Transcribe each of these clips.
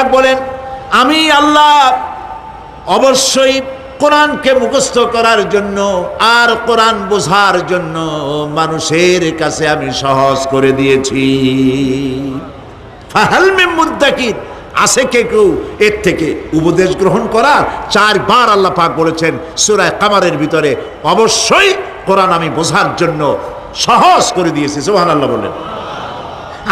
পাক বলেন, আমি আল্লাহ অবশ্যই কোরআনকে মুখস্থ করার জন্য আর কোরআন বোঝার জন্য মানুষের কাছে আমি সহজ করে দিয়েছি। ফাহাল মিন মুদ্দাকির, আছে কে কেউ এর থেকে উপদেশ গ্রহণ করার? 4 বার আল্লাহ পাক বলেছেন সূরা কামারের ভিতরে, অবশ্যই কোরআন আমি বোঝার জন্য সহজ করে দিয়েছি। সুবহানাল্লাহ বলেন।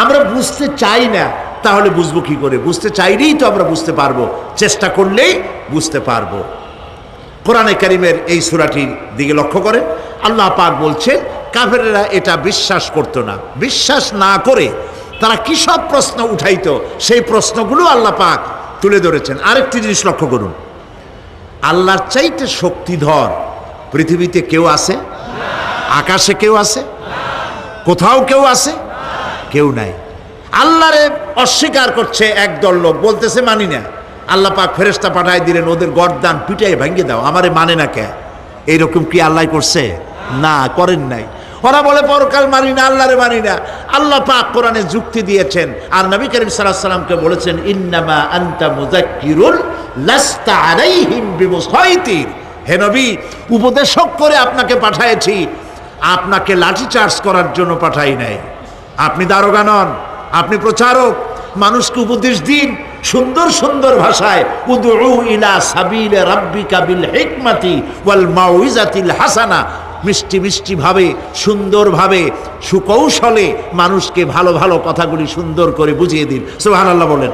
আমরা বুঝতে চাই না, তাহলে বুঝবো কি করে? বুঝতে চাইলেই তো আমরা বুঝতে পারবো, চেষ্টা করলেই বুঝতে পারবো। কোরআনে কারীমের এই সূরাটির দিকে লক্ষ্য করেন, আল্লাহ পাক বলছেন কাফেরেরা এটা বিশ্বাস করতো না। বিশ্বাস না করে তারা কি সব প্রশ্ন উঠাইতো, সেই প্রশ্নগুলো আল্লাহ পাক তুলে ধরেছেন। আরেকটি জিনিস লক্ষ্য করুন, আল্লাহর চাইতে শক্তিধর পৃথিবীতে কেউ আছে? আকাশে কেউ আছে? কোথাও কেউ আছে? কেউ নাই। আল্লাহরে অস্বীকার করছে একদল লোক, বলতেছে মানি না। আল্লাহ পাক ফেরেশতা পাঠায় দিলেন, ওদের গর্দান পিটাই ভাঙ্গে দাও, আমারে মানে না কে? এইরকম কি আল্লাহ করছে? না, করেন নাই। ওরা বলে পরকাল মানি না, আল্লাহরে মানি না। আল্লাহ পাক কোরআনে যুক্তি দিয়েছেন, আর নবী করিম সাল্লাল্লাহু আলাইহি সাল্লামকে বলেছেন, ইন্নামা আনতা মুযাক্কিরুন লাস্তা আলাইহিম বিমুসাইতির। হে নবী, উপদেশক করে আপনাকে পাঠাইছি, আপনাকে লাঠি চার্জ করার জন্য পাঠাই নাই। আপনি দারোগা নন, আপনি প্রচারক। মানুষকে উপদেশ দিন সুন্দর সুন্দর ভাষায়, উদউ ইলা সাবিলি রাব্বিকা বিল হিকমাতি ওয়াল মাউইজাতিল হাসানা। মিষ্টি মিষ্টি ভাবে, সুন্দরভাবে, সুকৌশলে মানুষকে ভালো ভালো কথাগুলি সুন্দর করে বুঝিয়ে দিন। সুবহানাল্লাহ বলেন।